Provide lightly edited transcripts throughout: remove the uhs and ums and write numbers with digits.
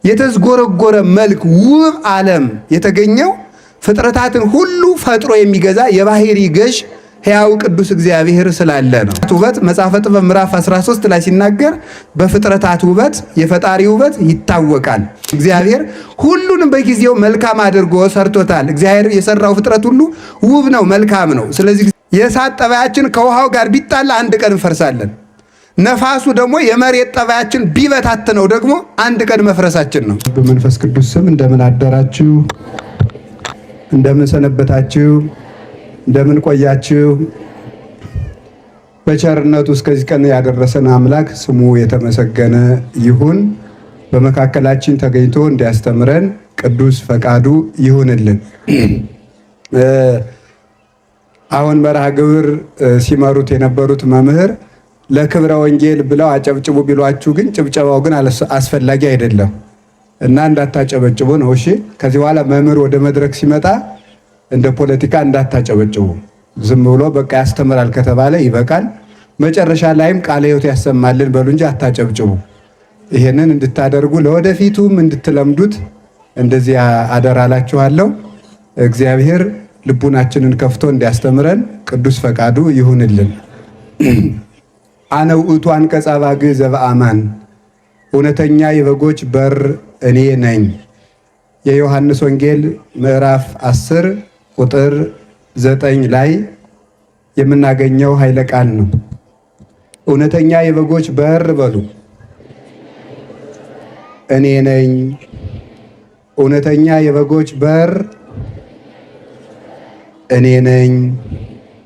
የተዝጎረጎረ መልክ ውብ ዓለም የተገኘው ፍጥረታትን ሁሉ ፈጥሮ የሚገዛ የባህሪ ገዥ ሕያው ቅዱስ እግዚአብሔር ስላለ ነው። ውበት መጽሐፈ ጥበብ ምዕራፍ 13 ላይ ሲናገር በፍጥረታት ውበት የፈጣሪ ውበት ይታወቃል። እግዚአብሔር ሁሉንም በጊዜው መልካም አድርጎ ሰርቶታል። እግዚአብሔር የሰራው ፍጥረት ሁሉ ውብ ነው፣ መልካም ነው። ስለዚህ የእሳት ጠባያችን ከውሃው ጋር ቢጣላ አንድ ቀን እንፈርሳለን። ነፋሱ ደግሞ የመሬት ጠባያችን ቢበታትነው ደግሞ አንድ ቀን መፍረሳችን ነው። በመንፈስ ቅዱስ ስም እንደምን አደራችሁ? እንደምን ሰነበታችሁ? እንደምን ቆያችሁ? በቸርነቱ እስከዚህ ቀን ያደረሰን አምላክ ስሙ የተመሰገነ ይሁን። በመካከላችን ተገኝቶ እንዲያስተምረን ቅዱስ ፈቃዱ ይሁንልን። አሁን መርሃ ግብር ሲመሩት የነበሩት መምህር ለክብረ ወንጌል ብለው አጨብጭቡ ቢሏችሁ ግን ጭብጨባው ግን አስፈላጊ አይደለም እና እንዳታጨበጭቡ ነው። እሺ፣ ከዚህ በኋላ መምህር ወደ መድረክ ሲመጣ እንደ ፖለቲካ እንዳታጨበጭቡ። ዝም ብሎ በቃ ያስተምራል ከተባለ ይበቃል። መጨረሻ ላይም ቃለ ሕይወት ያሰማልን በሉ እንጂ አታጨብጭቡ። ይሄንን እንድታደርጉ ለወደፊቱም እንድትለምዱት እንደዚህ አደራላችኋለሁ። እግዚአብሔር ልቡናችንን ከፍቶ እንዲያስተምረን ቅዱስ ፈቃዱ ይሁንልን። አነ ውእቱ አንቀጸ አባግዕ ዘበአማን፣ እውነተኛ የበጎች በር እኔ ነኝ። የዮሐንስ ወንጌል ምዕራፍ 10 ቁጥር 9 ላይ የምናገኘው ኃይለ ቃል ነው። እውነተኛ የበጎች በር በሉ እኔ ነኝ። እውነተኛ የበጎች በር እኔ ነኝ።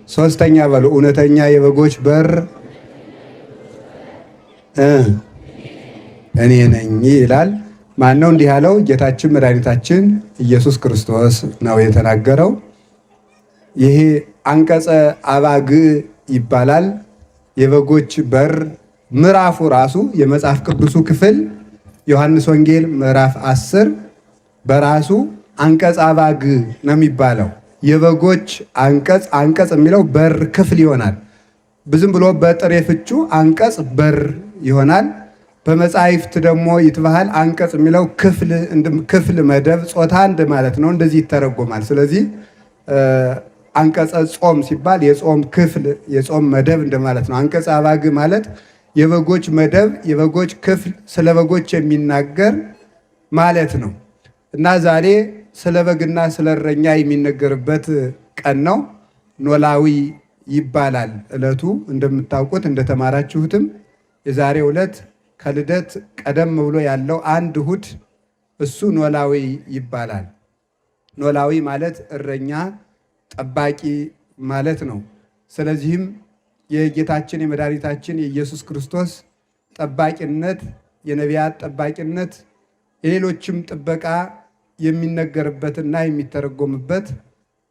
ሶስተኛ በሉ እውነተኛ የበጎች በር እኔ ነኝ ይላል። ማን ነው እንዲህ ያለው? ጌታችን መድኃኒታችን ኢየሱስ ክርስቶስ ነው የተናገረው። ይሄ አንቀጸ አባግዕ ይባላል። የበጎች በር ምዕራፉ ራሱ የመጽሐፍ ቅዱሱ ክፍል ዮሐንስ ወንጌል ምዕራፍ 10 በራሱ አንቀጸ አባግዕ ነው የሚባለው። የበጎች አንቀጽ የሚለው በር ክፍል ይሆናል። ዝም ብሎ በጥሬ ፍቹ አንቀጽ በር ይሆናል። በመጻሕፍት ደግሞ ይትባሃል አንቀጽ የሚለው ክፍል መደብ ጾታ እንደ ማለት ነው። እንደዚህ ይተረጎማል። ስለዚህ አንቀጸ ጾም ሲባል የጾም ክፍል የጾም መደብ እንደማለት ነው። አንቀጸ አባግዕ ማለት የበጎች መደብ የበጎች ክፍል ስለ በጎች የሚናገር ማለት ነው እና ዛሬ ስለ በግና ስለ እረኛ የሚነገርበት ቀን ነው። ኖላዊ ይባላል ዕለቱ። እንደምታውቁት እንደተማራችሁትም የዛሬው ዕለት ከልደት ቀደም ብሎ ያለው አንድ እሑድ እሱ ኖላዊ ይባላል። ኖላዊ ማለት እረኛ ጠባቂ ማለት ነው። ስለዚህም የጌታችን የመድኃኒታችን የኢየሱስ ክርስቶስ ጠባቂነት፣ የነቢያት ጠባቂነት፣ የሌሎችም ጥበቃ የሚነገርበትና የሚተረጎምበት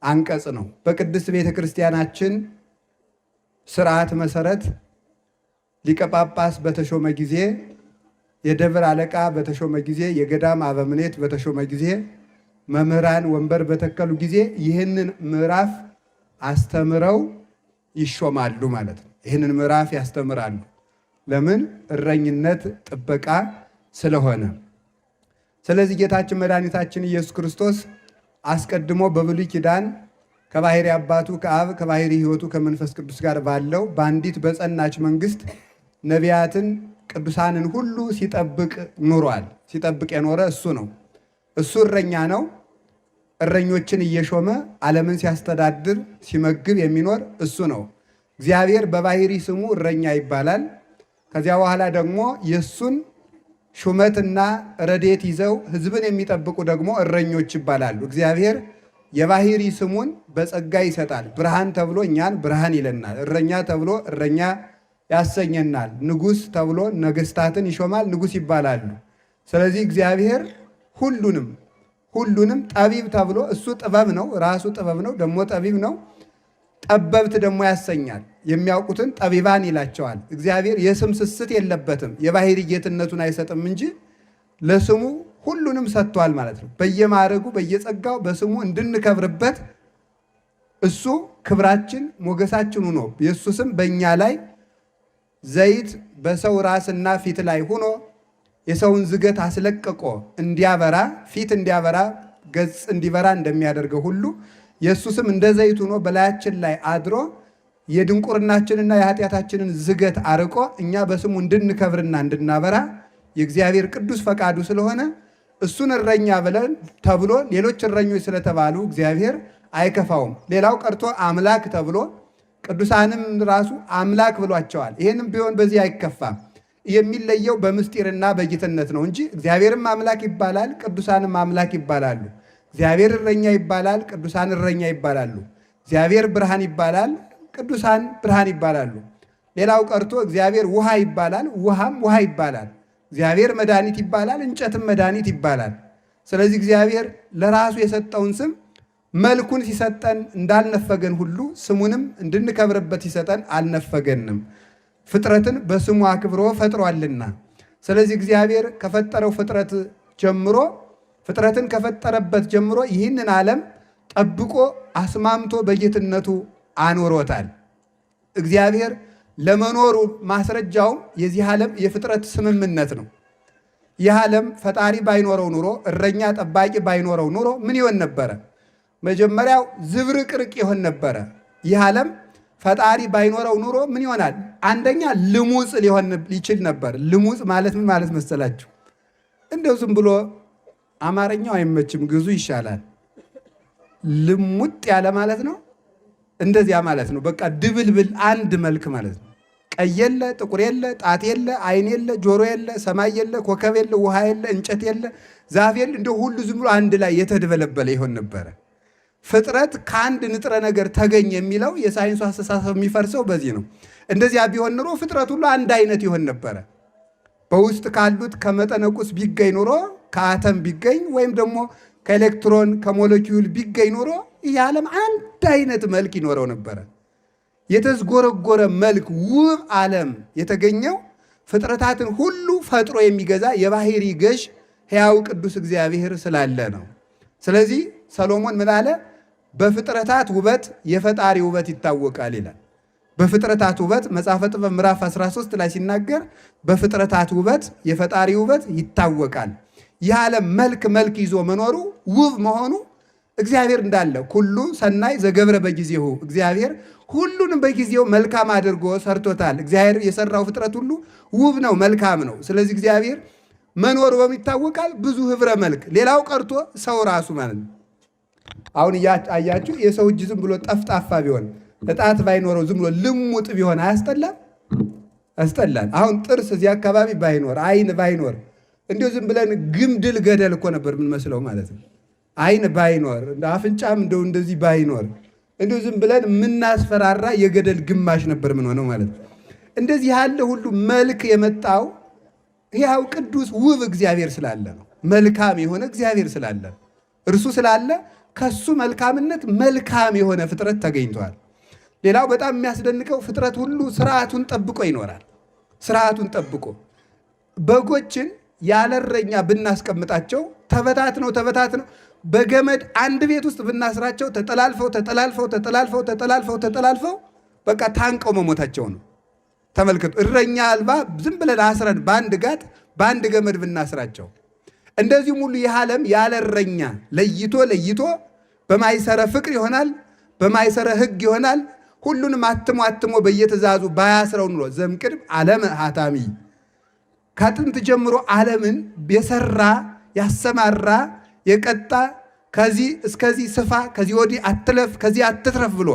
አንቀጽ ነው። በቅድስት ቤተ ክርስቲያናችን ስርዓት መሰረት ሊቀ ጳጳስ በተሾመ ጊዜ፣ የደብር አለቃ በተሾመ ጊዜ፣ የገዳም አበምኔት በተሾመ ጊዜ፣ መምህራን ወንበር በተከሉ ጊዜ ይህንን ምዕራፍ አስተምረው ይሾማሉ ማለት ነው። ይህንን ምዕራፍ ያስተምራሉ። ለምን? እረኝነት ጥበቃ ስለሆነ። ስለዚህ ጌታችን መድኃኒታችን ኢየሱስ ክርስቶስ አስቀድሞ በብሉይ ኪዳን ከባሕሪ አባቱ ከአብ ከባሕሪ ሕይወቱ ከመንፈስ ቅዱስ ጋር ባለው በአንዲት በጸናች መንግስት ነቢያትን ቅዱሳንን ሁሉ ሲጠብቅ ኑሯል። ሲጠብቅ የኖረ እሱ ነው። እሱ እረኛ ነው። እረኞችን እየሾመ ዓለምን ሲያስተዳድር ሲመግብ የሚኖር እሱ ነው። እግዚአብሔር በባሕሪ ስሙ እረኛ ይባላል። ከዚያ በኋላ ደግሞ የእሱን ሹመትና ረድኤት ይዘው ሕዝብን የሚጠብቁ ደግሞ እረኞች ይባላሉ። እግዚአብሔር የባሕሪ ስሙን በጸጋ ይሰጣል። ብርሃን ተብሎ እኛን ብርሃን ይለናል። እረኛ ተብሎ እረኛ ያሰኘናል። ንጉሥ ተብሎ ነገሥታትን ይሾማል፣ ንጉሥ ይባላሉ። ስለዚህ እግዚአብሔር ሁሉንም ጠቢብ ተብሎ እሱ ጥበብ ነው፣ ራሱ ጥበብ ነው፣ ደግሞ ጠቢብ ነው። ጠበብት ደግሞ ያሰኛል። የሚያውቁትን ጠቢባን ይላቸዋል። እግዚአብሔር የስም ስስት የለበትም። የባሕሪ ጌትነቱን አይሰጥም እንጂ ለስሙ ሁሉንም ሰጥቷል ማለት ነው። በየማዕረጉ በየጸጋው በስሙ እንድንከብርበት እሱ ክብራችን ሞገሳችን ሆኖ የእሱ ስም በእኛ ላይ ዘይት በሰው ራስና ፊት ላይ ሆኖ የሰውን ዝገት አስለቅቆ እንዲያበራ ፊት እንዲያበራ ገጽ እንዲበራ እንደሚያደርገው ሁሉ የእሱ ስም እንደ ዘይት ሆኖ በላያችን ላይ አድሮ የድንቁርናችንና የኃጢአታችንን ዝገት አርቆ እኛ በስሙ እንድንከብርና እንድናበራ የእግዚአብሔር ቅዱስ ፈቃዱ ስለሆነ እሱን እረኛ ብለን ተብሎ ሌሎች እረኞች ስለተባሉ እግዚአብሔር አይከፋውም። ሌላው ቀርቶ አምላክ ተብሎ ቅዱሳንም ራሱ አምላክ ብሏቸዋል። ይህንም ቢሆን በዚህ አይከፋም። የሚለየው በምስጢርና በጌትነት ነው እንጂ እግዚአብሔርም አምላክ ይባላል፣ ቅዱሳንም አምላክ ይባላሉ። እግዚአብሔር እረኛ ይባላል፣ ቅዱሳን እረኛ ይባላሉ። እግዚአብሔር ብርሃን ይባላል፣ ቅዱሳን ብርሃን ይባላሉ። ሌላው ቀርቶ እግዚአብሔር ውሃ ይባላል፣ ውሃም ውሃ ይባላል። እግዚአብሔር መድኃኒት ይባላል፣ እንጨትም መድኃኒት ይባላል። ስለዚህ እግዚአብሔር ለራሱ የሰጠውን ስም መልኩን ሲሰጠን እንዳልነፈገን ሁሉ ስሙንም እንድንከብርበት ሲሰጠን አልነፈገንም። ፍጥረትን በስሙ አክብሮ ፈጥሯልና። ስለዚህ እግዚአብሔር ከፈጠረው ፍጥረት ጀምሮ ፍጥረትን ከፈጠረበት ጀምሮ ይህንን ዓለም ጠብቆ አስማምቶ በጌትነቱ አኖሮታል። እግዚአብሔር ለመኖሩ ማስረጃውም የዚህ ዓለም የፍጥረት ስምምነት ነው። ይህ ዓለም ፈጣሪ ባይኖረው ኑሮ እረኛ ጠባቂ ባይኖረው ኑሮ ምን ይሆን ነበረ? መጀመሪያው ዝብርቅርቅ ይሆን ነበረ። ይህ ዓለም ፈጣሪ ባይኖረው ኑሮ ምን ይሆናል? አንደኛ ልሙጽ ሊሆን ይችል ነበር። ልሙጽ ማለት ምን ማለት መሰላችሁ? እንደው ዝም ብሎ አማርኛው አይመችም፣ ግዙ ይሻላል። ልሙጥ ያለ ማለት ነው። እንደዚያ ማለት ነው። በቃ ድብልብል አንድ መልክ ማለት ነው። ቀይ የለ፣ ጥቁር የለ፣ ጣት የለ፣ አይን የለ፣ ጆሮ የለ፣ ሰማይ የለ፣ ኮከብ የለ፣ ውሃ የለ፣ እንጨት የለ፣ ዛፍ የለ፣ እንደ ሁሉ ዝም ብሎ አንድ ላይ የተደበለበለ ይሆን ነበረ። ፍጥረት ከአንድ ንጥረ ነገር ተገኘ የሚለው የሳይንሱ አስተሳሰብ የሚፈርሰው በዚህ ነው። እንደዚያ ቢሆን ኑሮ ፍጥረት ሁሉ አንድ አይነት ይሆን ነበረ። በውስጥ ካሉት ከመጠነ ቁስ ቢገኝ ኑሮ ከአተም ቢገኝ ወይም ደግሞ ከኤሌክትሮን ከሞለኪውል ቢገኝ ኑሮ ይህ ዓለም አንድ አይነት መልክ ይኖረው ነበረ። የተዝጎረጎረ መልክ ውብ ዓለም የተገኘው ፍጥረታትን ሁሉ ፈጥሮ የሚገዛ የባህሪ ገዥ ሕያው ቅዱስ እግዚአብሔር ስላለ ነው። ስለዚህ ሰሎሞን ምን አለ? በፍጥረታት ውበት የፈጣሪ ውበት ይታወቃል ይላል። በፍጥረታት ውበት መጽሐፈ ጥበብ ምዕራፍ 13 ላይ ሲናገር በፍጥረታት ውበት የፈጣሪ ውበት ይታወቃል። ይህ ዓለም መልክ ይዞ መኖሩ ውብ መሆኑ እግዚአብሔር እንዳለ ኩሉ ሰናይ ዘገብረ በጊዜሁ እግዚአብሔር ሁሉንም በጊዜው መልካም አድርጎ ሰርቶታል። እግዚአብሔር የሰራው ፍጥረት ሁሉ ውብ ነው፣ መልካም ነው። ስለዚህ እግዚአብሔር መኖሩ በሚታወቃል ብዙ ህብረ መልክ። ሌላው ቀርቶ ሰው ራሱ ማለት ነው። አሁን አያችሁ፣ የሰው እጅ ዝም ብሎ ጠፍጣፋ ቢሆን እጣት ባይኖረው ዝም ብሎ ልሙጥ ቢሆን አያስጠላም? ያስጠላል። አሁን ጥርስ እዚህ አካባቢ ባይኖር አይን ባይኖር እንዲሁ ዝም ብለን ግምድል ገደል እኮ ነበር የምንመስለው ማለት ነው። አይን ባይኖር አፍንጫም እንደው እንደዚህ ባይኖር እንዲሁ ዝም ብለን የምናስፈራራ የገደል ግማሽ ነበር ምን ሆነው ማለት ነው። እንደዚህ ያለ ሁሉ መልክ የመጣው ሕያው ቅዱስ ውብ እግዚአብሔር ስላለ ነው። መልካም የሆነ እግዚአብሔር ስላለ እርሱ ስላለ ከሱ መልካምነት መልካም የሆነ ፍጥረት ተገኝቷል። ሌላው በጣም የሚያስደንቀው ፍጥረት ሁሉ ስርዓቱን ጠብቆ ይኖራል። ስርዓቱን ጠብቆ በጎችን ያለ እረኛ ብናስቀምጣቸው ተበታትነው በገመድ አንድ ቤት ውስጥ ብናስራቸው ተጠላልፈው በቃ ታንቀው መሞታቸው ነው። ተመልከቱ። እረኛ አልባ ዝም ብለን አስረን በአንድ ጋት በአንድ ገመድ ብናስራቸው። እንደዚሁም ሁሉ ይህ ዓለም ያለ እረኛ ለይቶ በማይሰረ ፍቅር ይሆናል፣ በማይሰረ ሕግ ይሆናል። ሁሉንም አትሞ በየትእዛዙ ባያስረው ኑሮ ዘምቅድም ዓለም ሀታሚ ከጥንት ጀምሮ ዓለምን የሰራ ያሰማራ የቀጣ ከዚህ እስከዚህ ስፋ ከዚህ ወዲህ አትለፍ ከዚህ አትትረፍ ብሎ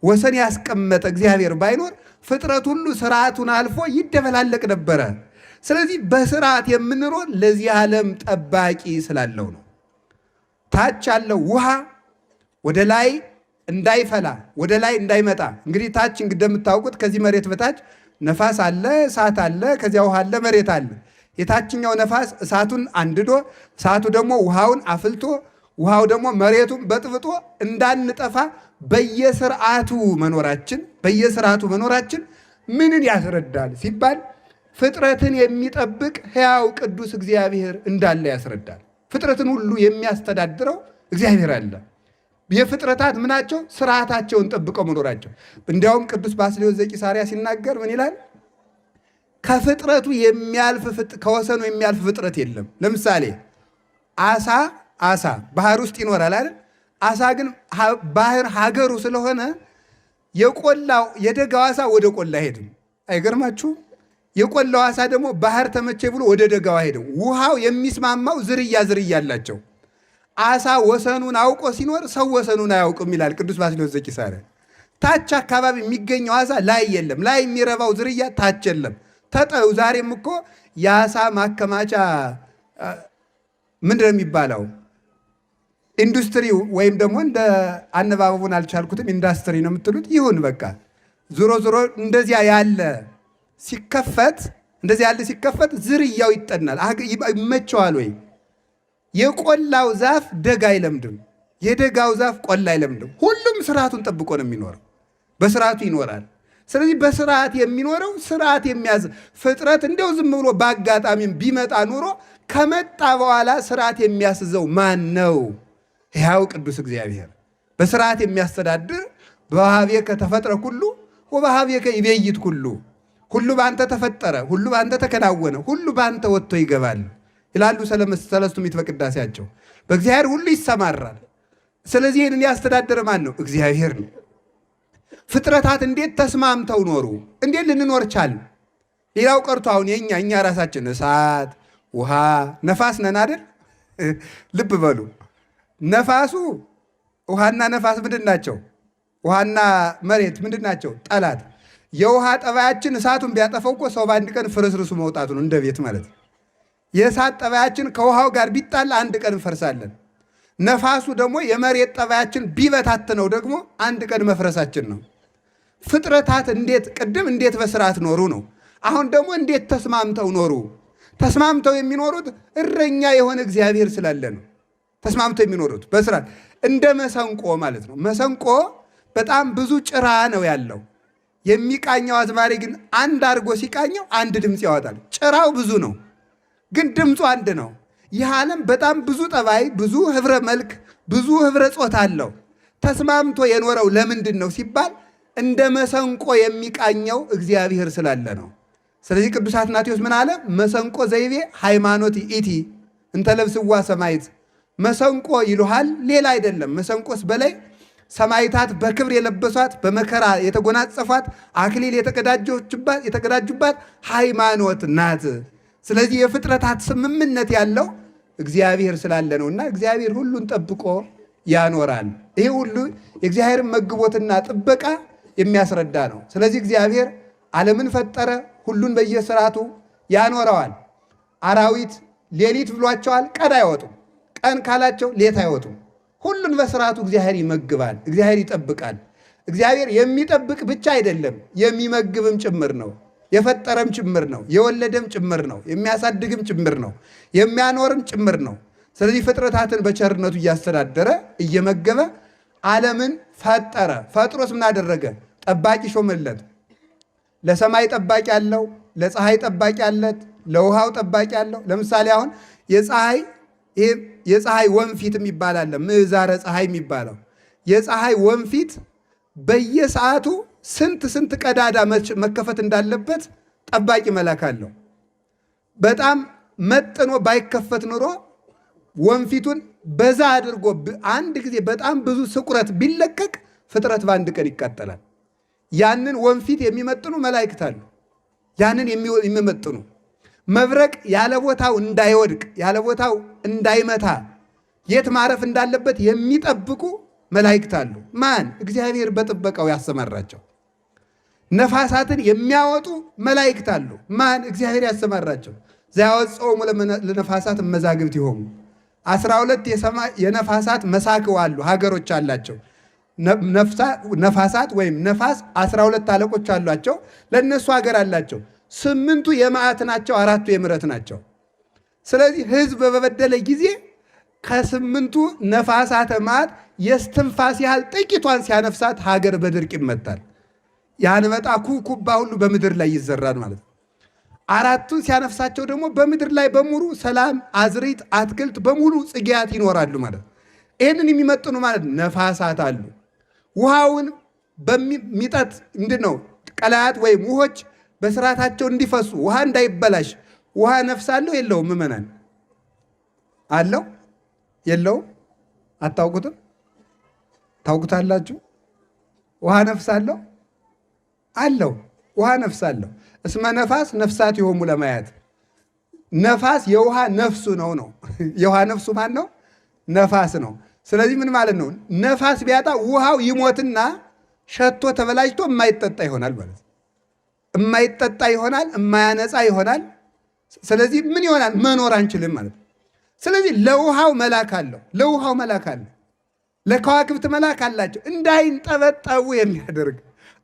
ወሰን ያስቀመጠ እግዚአብሔር ባይኖር ፍጥረት ሁሉ ስርዓቱን አልፎ ይደበላለቅ ነበረ። ስለዚህ በስርዓት የምንኖር ለዚህ ዓለም ጠባቂ ስላለው ነው። ታች ያለው ውሃ ወደ ላይ እንዳይፈላ ወደ ላይ እንዳይመጣ እንግዲህ ታች እንደምታውቁት ከዚህ መሬት በታች ነፋስ አለ፣ እሳት አለ፣ ከዚያ ውሃ አለ፣ መሬት አለ። የታችኛው ነፋስ እሳቱን አንድዶ እሳቱ ደግሞ ውሃውን አፍልቶ ውሃው ደግሞ መሬቱን በጥብጦ እንዳንጠፋ በየስርዓቱ መኖራችን ምንን ያስረዳል ሲባል ፍጥረትን የሚጠብቅ ሕያው ቅዱስ እግዚአብሔር እንዳለ ያስረዳል። ፍጥረትን ሁሉ የሚያስተዳድረው እግዚአብሔር አለ። የፍጥረታት ምናቸው? ስርዓታቸውን ጠብቀው መኖራቸው። እንዲያውም ቅዱስ ባስልዮስ ዘቂሳርያ ሲናገር ምን ይላል? ከፍጥረቱ የሚያልፍ ከወሰኑ የሚያልፍ ፍጥረት የለም። ለምሳሌ አሳ ባህር ውስጥ ይኖራል አይደል? አሳ ግን ባህር ሀገሩ ስለሆነ የደጋው አሳ ወደ ቆላ አይሄድም። አይገርማችሁ? የቆላው አሳ ደግሞ ባህር ተመቼ ብሎ ወደ ደጋው አይሄድም። ውሃው የሚስማማው ዝርያ አላቸው። አሳ ወሰኑን አውቆ ሲኖር ሰው ወሰኑን አያውቅም ይላል ቅዱስ ባስልዮስ ዘቂሳርያ። ታች አካባቢ የሚገኘው አሳ ላይ የለም። ላይ የሚረባው ዝርያ ታች የለም። ተጠዩ። ዛሬም እኮ የአሳ ማከማቻ ምንድን ነው የሚባለው? ኢንዱስትሪው ወይም ደግሞ እንደ አነባበቡን አልቻልኩትም፣ ኢንዱስትሪ ነው የምትሉት። ይሁን በቃ ዞሮ እንደዚያ ያለ ሲከፈት ዝርያው ይጠናል። ይመቸዋል ወይ? የቆላው ዛፍ ደጋ አይለምድም፣ የደጋው ዛፍ ቆላ አይለምድም። ሁሉም ስርዓቱን ጠብቆ ነው የሚኖረው፣ በስርዓቱ ይኖራል። ስለዚህ በስርዓት የሚኖረው ስርዓት የሚያዝ ፍጥረት እንደው ዝም ብሎ በአጋጣሚም ቢመጣ ኑሮ ከመጣ በኋላ ስርዓት የሚያስዘው ማን ነው? ሕያው ቅዱስ እግዚአብሔር በስርዓት የሚያስተዳድር በወሀቤከ ተፈጥረ ኩሉ ወበሀቤከ ይቤይት ኩሉ። ሁሉ በአንተ ተፈጠረ፣ ሁሉ በአንተ ተከናወነ፣ ሁሉ በአንተ ወጥቶ ይገባል ይላሉ ሰለስቱ ምዕት በቅዳሴያቸው። በእግዚአብሔር ሁሉ ይሰማራል። ስለዚህ ይህንን ያስተዳደረ ማን ነው? እግዚአብሔር ነው። ፍጥረታት እንዴት ተስማምተው ኖሩ? እንዴት ልንኖር ቻል? ሌላው ቀርቶ አሁን እኛ ራሳችን እሳት፣ ውሃ፣ ነፋስ ነን አይደል? ልብ በሉ። ነፋሱ ውሃና ነፋስ ምንድን ናቸው? ውሃና መሬት ምንድን ናቸው? ጠላት። የውሃ ጠባያችን እሳቱን ቢያጠፈው እኮ ሰው በአንድ ቀን ፍርስርሱ መውጣቱ ነው፣ እንደ ቤት ማለት ነው። የእሳት ጠባያችን ከውሃው ጋር ቢጣላ አንድ ቀን እንፈርሳለን። ነፋሱ ደግሞ የመሬት ጠባያችን ቢበታትነው ደግሞ አንድ ቀን መፍረሳችን ነው። ፍጥረታት እንዴት በስርዓት ኖሩ ነው። አሁን ደግሞ እንዴት ተስማምተው ኖሩ? ተስማምተው የሚኖሩት እረኛ የሆነ እግዚአብሔር ስላለ ነው። ተስማምተው የሚኖሩት በስርዓት እንደ መሰንቆ ማለት ነው። መሰንቆ በጣም ብዙ ጭራ ነው ያለው። የሚቃኘው አዝማሪ ግን አንድ አድርጎ ሲቃኘው አንድ ድምፅ ያወጣል። ጭራው ብዙ ነው፣ ግን ድምፁ አንድ ነው። ይህ ዓለም በጣም ብዙ ጠባይ፣ ብዙ ህብረ መልክ፣ ብዙ ህብረ ጾታ አለው። ተስማምቶ የኖረው ለምንድን ነው ሲባል እንደ መሰንቆ የሚቃኘው እግዚአብሔር ስላለ ነው። ስለዚህ ቅዱስ አትናቴዎስ ምን አለ? መሰንቆ ዘይቤ ሃይማኖት ኢቲ እንተ ለብስዋ ሰማይት። መሰንቆ ይሉሃል፣ ሌላ አይደለም። መሰንቆስ በላይ ሰማይታት በክብር የለበሷት በመከራ የተጎናጸፏት አክሊል የተቀዳጁባት ሃይማኖት ናት። ስለዚህ የፍጥረታት ስምምነት ያለው እግዚአብሔር ስላለ ነውና እግዚአብሔር ሁሉን ጠብቆ ያኖራል። ይሄ ሁሉ የእግዚአብሔርን መግቦትና ጥበቃ የሚያስረዳ ነው። ስለዚህ እግዚአብሔር ዓለምን ፈጠረ፣ ሁሉን በየስርዓቱ ያኖረዋል። አራዊት ሌሊት ብሏቸዋል፣ ቀን አይወጡም። ቀን ካላቸው ሌት አይወጡም። ሁሉን በስርዓቱ እግዚአብሔር ይመግባል፣ እግዚአብሔር ይጠብቃል። እግዚአብሔር የሚጠብቅ ብቻ አይደለም፣ የሚመግብም ጭምር ነው። የፈጠረም ጭምር ነው፣ የወለደም ጭምር ነው፣ የሚያሳድግም ጭምር ነው፣ የሚያኖርም ጭምር ነው። ስለዚህ ፍጥረታትን በቸርነቱ እያስተዳደረ እየመገበ ዓለምን ፈጠረ። ፈጥሮስ ምን አደረገ? ጠባቂ ሾመለት። ለሰማይ ጠባቂ አለው፣ ለፀሐይ ጠባቂ አለት፣ ለውሃው ጠባቂ አለው። ለምሳሌ አሁን የፀሐይ ወንፊት የሚባል አለ፣ ምዕዛረ ፀሐይ የሚባለው የፀሐይ ወንፊት በየሰዓቱ ስንት ቀዳዳ መከፈት እንዳለበት ጠባቂ መልአክ አለው። በጣም መጥኖ ባይከፈት ኑሮ ወንፊቱን በዛ አድርጎ አንድ ጊዜ በጣም ብዙ ስቁረት ቢለቀቅ ፍጥረት በአንድ ቀን ይቃጠላል። ያንን ወንፊት የሚመጥኑ መላእክት አሉ። ያንን የሚመጥኑ መብረቅ ያለ ቦታው እንዳይወድቅ ያለ ቦታው እንዳይመታ የት ማረፍ እንዳለበት የሚጠብቁ መላእክት አሉ። ማን? እግዚአብሔር በጥበቃው ያሰማራቸው። ነፋሳትን የሚያወጡ መላእክት አሉ። ማን? እግዚአብሔር ያሰማራቸው። ዘያወጽኦሙ ለነፋሳት መዛግብት ይሆሙ 12 የነፋሳት መሳክው አሉ፣ ሀገሮች አላቸው። ነፋሳት ወይም ነፋስ 12 አለቆች አሏቸው፣ ለእነሱ ሀገር አላቸው። 8ቱ የመዓት ናቸው፣ 4ቱ የምሕረት ናቸው። ስለዚህ ሕዝብ በበደለ ጊዜ ከ8ቱ ነፋሳተ መዓት የስትንፋስ ያህል ጥቂቷን ሲያነፍሳት ሀገር በድርቅ ይመታል። ያንበጣ ኩኩባ ሁሉ በምድር ላይ ይዘራል ማለት ነው። 4ቱን ሲያነፍሳቸው ደግሞ በምድር ላይ በሙሉ ሰላም፣ አዝሪት፣ አትክልት በሙሉ ጽጌያት ይኖራሉ ማለት ነው። ይህንን የሚመጥኑ ማለት ነፋሳት አሉ። ውሃውን በሚጠጥ ምንድን ነው ቀላያት ወይም ውሆች በስርዓታቸው እንዲፈሱ ውሃ እንዳይበላሽ። ውሃ ነፍስ አለው የለውም? ምዕመናን አለው የለውም? አታውቁትም? ታውቁታላችሁ? ውሃ ነፍስ አለው አለው። ውሃ ነፍስ አለው። እስመ ነፋስ ነፍሳት ይሆሙ ለማያት ነፋስ የውሃ ነፍሱ ነው። የውሃ ነፍሱ ማን ነው? ነፋስ ነው። ስለዚህ ምን ማለት ነው? ነፋስ ቢያጣ ውሃው ይሞትና ሸቶ ተበላሽቶ የማይጠጣ ይሆናል ማለት ነው። የማይጠጣ ይሆናል፣ የማያነጻ ይሆናል። ስለዚህ ምን ይሆናል? መኖር አንችልም ማለት ነው። ስለዚህ ለውሃው መልአክ አለው። ለውሃው መልአክ አለው። ለከዋክብት መልአክ አላቸው። እንዳይንጠበጠቡ የሚያደርግ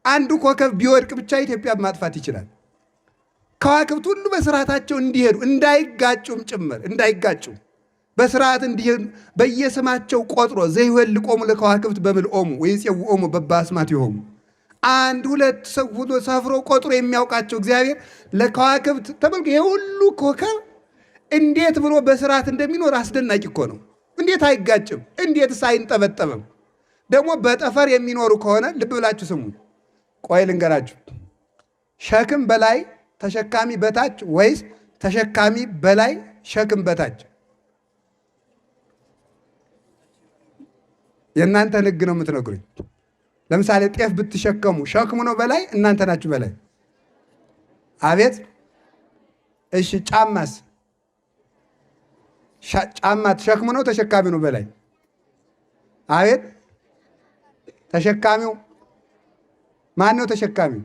አንዱ ኮከብ ቢወድቅ ብቻ ኢትዮጵያ ማጥፋት ይችላል። ከዋክብት ሁሉ በስርዓታቸው እንዲሄዱ እንዳይጋጩም ጭምር እንዳይጋጩም በስርዓት እንዲሄዱ በየስማቸው ቆጥሮ ዘይወልቆሙ ለከዋክብት በምልኦሙ ወይጼውኦሙ በበአስማቲሆሙ አንድ ሁለት ሰፍሮ ቆጥሮ የሚያውቃቸው እግዚአብሔር ለከዋክብት ተመልኩ። የሁሉ ኮከብ እንዴት ብሎ በስርዓት እንደሚኖር አስደናቂ እኮ ነው። እንዴት አይጋጭም? እንዴትስ አይንጠበጠብም? ደግሞ በጠፈር የሚኖሩ ከሆነ ልብ ብላችሁ ስሙ። ቆይ ልንገራችሁ። ሸክም በላይ ተሸካሚ በታች ወይስ ተሸካሚ በላይ ሸክም በታች? የእናንተን ሕግ ነው የምትነግሩኝ። ለምሳሌ ጤፍ ብትሸከሙ ሸክሙ ነው በላይ? እናንተ ናችሁ በላይ? አቤት። እሺ ጫማስ? ጫማ ተሸክሙ ነው ተሸካሚ ነው በላይ? አቤት። ተሸካሚው ማን ነው? ተሸካሚው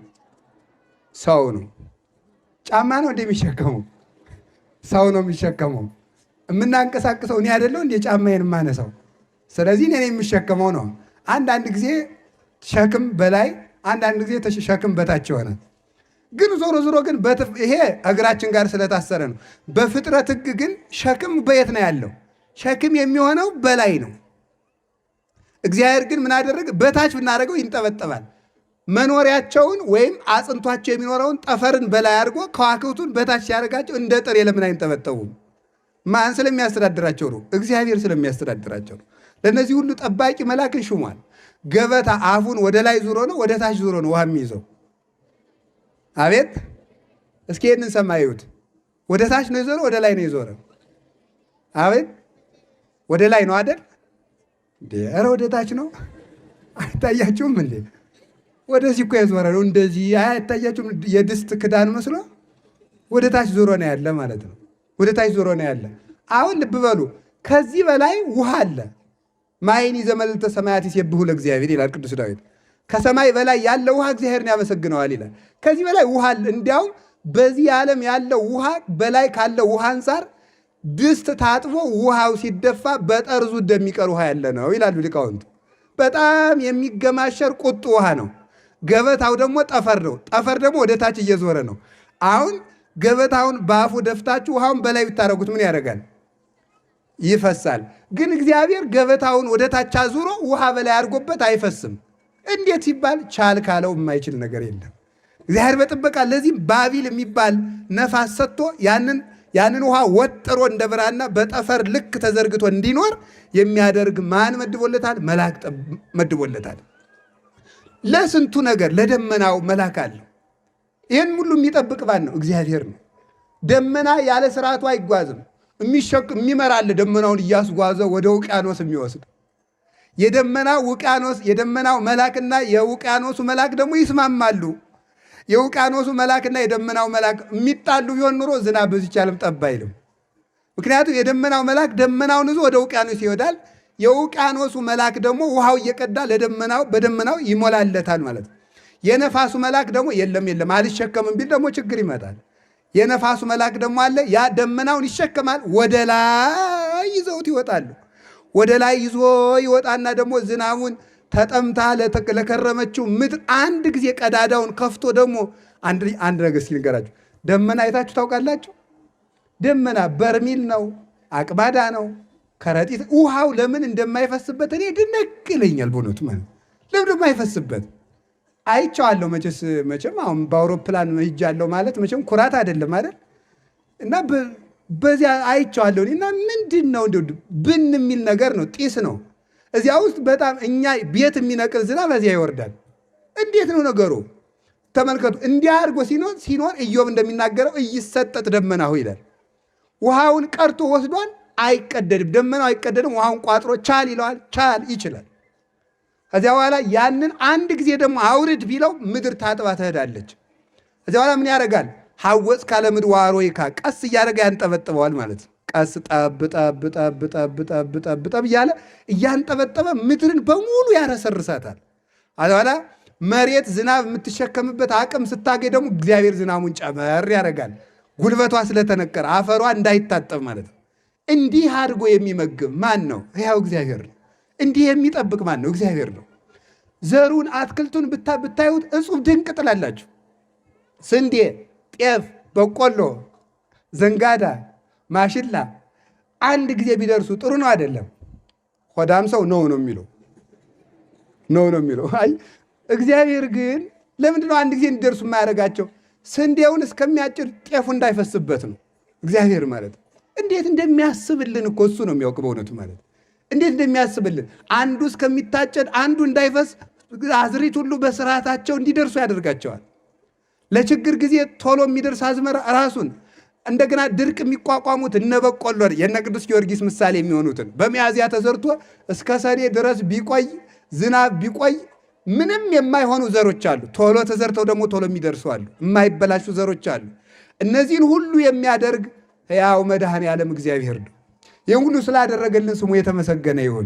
ሰው ነው። ጫማ ነው እንደ የሚሸከመው? ሰው ነው የሚሸከመው። የምናንቀሳቅሰው እኔ አይደለሁ እንደ ጫማዬን የማነሳው? ስለዚህ እኔ የሚሸከመው ነው። አንዳንድ ጊዜ ሸክም በላይ፣ አንዳንድ ጊዜ ሸክም በታች ይሆናል። ግን ዞሮ ዞሮ ግን ይሄ እግራችን ጋር ስለታሰረ ነው። በፍጥረት ሕግ ግን ሸክም በየት ነው ያለው? ሸክም የሚሆነው በላይ ነው። እግዚአብሔር ግን ምን አደረገ? በታች ብናደርገው ይንጠበጠባል። መኖሪያቸውን ወይም አጽንቷቸው የሚኖረውን ጠፈርን በላይ አድርጎ ከዋክብቱን በታች ሲያደርጋቸው እንደ ጥሬ ለምን አይንጠበጠቡም? ማን ስለሚያስተዳድራቸው ነው? እግዚአብሔር ስለሚያስተዳድራቸው ነው። ለእነዚህ ሁሉ ጠባቂ መልአክን ሹሟል። ገበታ አፉን ወደ ላይ ዙሮ ነው ወደ ታች ዙሮ ነው ውሃ የሚይዘው? አቤት። እስኪ ይህንን ሰማዩት። ወደ ታች ነው የዞረ ወደ ላይ ነው የዞረ? አቤት። ወደ ላይ ነው አደል? ኧረ ወደ ታች ነው። አይታያችሁም እንዴ? ወደዚህ እኮ የዞረ ነው። እንደዚህ አይታያችሁም? የድስት ክዳን መስሎ ወደ ታች ዞሮ ነው ያለ ማለት ነው። ወደ ታች ዞሮ ነው ያለ። አሁን ልብ በሉ፣ ከዚህ በላይ ውሃ አለ። ማይን ዘመልዕልተ ሰማያት ይሴብሑ ለእግዚአብሔር ይላል ቅዱስ ዳዊት። ከሰማይ በላይ ያለ ውሃ እግዚአብሔርን ያመሰግነዋል ይላል። ከዚህ በላይ ውሃ አለ። እንዲያውም በዚህ ዓለም ያለው ውሃ በላይ ካለው ውሃ አንጻር ድስት ታጥቦ ውሃው ሲደፋ በጠርዙ እንደሚቀር ውሃ ያለ ነው ይላሉ ሊቃውንቱ። በጣም የሚገማሸር ቁጡ ውሃ ነው። ገበታው ደግሞ ጠፈር ነው። ጠፈር ደግሞ ወደ ታች እየዞረ ነው። አሁን ገበታውን በአፉ ደፍታችሁ ውሃውን በላይ ብታደርጉት ምን ያደርጋል? ይፈሳል። ግን እግዚአብሔር ገበታውን ወደ ታች አዙሮ ውሃ በላይ አድርጎበት አይፈስም። እንዴት ሲባል ቻል ካለው የማይችል ነገር የለም። እግዚአብሔር በጥበቃ ለዚህም ባቢል የሚባል ነፋስ ሰጥቶ ያንን ውሃ ወጥሮ እንደ ብራና በጠፈር ልክ ተዘርግቶ እንዲኖር የሚያደርግ ማን መድቦለታል? መልአክ መድቦለታል። ለስንቱ ነገር ለደመናው መልአክ አለው። ይህን ሁሉ የሚጠብቅ ማን ነው? እግዚአብሔር ነው። ደመና ያለ ስርዓቱ አይጓዝም። የሚመራል ደመናውን እያስጓዘ ወደ ውቅያኖስ የሚወስድ የደመናው መልአክና የውቅያኖሱ መልአክ ደግሞ ይስማማሉ። የውቅያኖሱ መልአክና የደመናው መልአክ የሚጣሉ ቢሆን ኑሮ ዝናብ በዚች ዓለም ጠብ አይልም። ምክንያቱም የደመናው መልአክ ደመናውን ይዞ ወደ ውቅያኖስ ይወዳል። የውቅያኖሱ መልአክ ደግሞ ውሃው እየቀዳ በደመናው ይሞላለታል ማለት ነው። የነፋሱ መልአክ ደግሞ የለም አልሸከምም ቢል ደግሞ ችግር ይመጣል። የነፋሱ መልአክ ደግሞ አለ። ያ ደመናውን ይሸከማል። ወደ ላይ ይዘውት ይወጣሉ። ወደ ላይ ይዞ ይወጣና ደግሞ ዝናቡን ተጠምታ ለከረመችው ምድር አንድ ጊዜ ቀዳዳውን ከፍቶ ደግሞ አንድ ነገር እስኪ ልንገራችሁ። ደመና አይታችሁ ታውቃላችሁ? ደመና በርሚል ነው፣ አቅባዳ ነው፣ ከረጢት። ውሃው ለምን እንደማይፈስበት እኔ ድነቅ ይለኛል በእውነቱ። ማለት ለምን እንደማይፈስበት አይቼዋለሁ። መቼም አሁን በአውሮፕላን ሄጃለሁ ማለት መቼም ኩራት አይደለም አይደል? እና በዚያ አይቼዋለሁ እና ምንድን ነው ብን የሚል ነገር ነው፣ ጢስ ነው እዚያ ውስጥ። በጣም እኛ ቤት የሚነቅል ዝናብ በዚያ ይወርዳል። እንዴት ነው ነገሩ? ተመልከቱ። እንዲህ አድርጎ ሲኖር ኢዮብ እንደሚናገረው እይሰጠጥ ደመናሁ ይላል። ውሃውን ቀርቶ ወስዷል፣ አይቀደድም። ደመናው አይቀደድም። ውሃውን ቋጥሮ ቻል ይለዋል፣ ቻል ይችላል። ከዚያ በኋላ ያንን አንድ ጊዜ ደግሞ አውርድ ቢለው ምድር ታጥባ ትሄዳለች። ከዚያ በኋላ ምን ያደርጋል? ሐወፅ ካለ ምድር ዋሮይካ ቀስ እያደረገ ያንጠበጥበዋል ማለት ነው። ቀስ ጠብ ጠብ ጠብ ጠብ ጠብ ጠብ ጠብ እያለ እያንጠበጠበ ምድርን በሙሉ ያረሰርሳታል። በኋላ መሬት ዝናብ የምትሸከምበት አቅም ስታገኝ ደግሞ እግዚአብሔር ዝናቡን ጨመር ያደርጋል። ጉልበቷ ስለተነቀረ አፈሯ እንዳይታጠብ ማለት ነው። እንዲህ አድርጎ የሚመግብ ማን ነው? ሕያው እግዚአብሔር ነው። እንዲህ የሚጠብቅ ማን ነው? እግዚአብሔር ነው። ዘሩን አትክልቱን ብታዩት እጹብ ድንቅ ጥላላችሁ። ስንዴ፣ ጤፍ፣ በቆሎ፣ ዘንጋዳ፣ ማሽላ አንድ ጊዜ ቢደርሱ ጥሩ ነው አይደለም? ሆዳም ሰው ነው የሚለው ነው የሚለው። አይ እግዚአብሔር ግን ለምንድን ነው አንድ ጊዜ እንዲደርሱ የማያደርጋቸው? ስንዴውን እስከሚያጭድ ጤፉ እንዳይፈስበት ነው እግዚአብሔር ማለት። እንዴት እንደሚያስብልን እኮ እሱ ነው የሚያውቅ በእውነቱ ማለት እንዴት እንደሚያስብልን። አንዱ እስከሚታጨድ አንዱ እንዳይፈስ አዝሪት ሁሉ በስርዓታቸው እንዲደርሱ ያደርጋቸዋል። ለችግር ጊዜ ቶሎ የሚደርስ አዝመራ ራሱን እንደገና ድርቅ የሚቋቋሙት እነ በቆሎ የነ ቅዱስ ጊዮርጊስ ምሳሌ የሚሆኑትን በሚያዝያ ተዘርቶ እስከ ሰኔ ድረስ ቢቆይ ዝናብ ቢቆይ ምንም የማይሆኑ ዘሮች አሉ። ቶሎ ተዘርተው ደግሞ ቶሎ የሚደርሱ አሉ። የማይበላሹ ዘሮች አሉ። እነዚህን ሁሉ የሚያደርግ ሕያው መድኃኔ ዓለም እግዚአብሔር ነው። ይህን ሁሉ ስላደረገልን ስሙ የተመሰገነ ይሁን።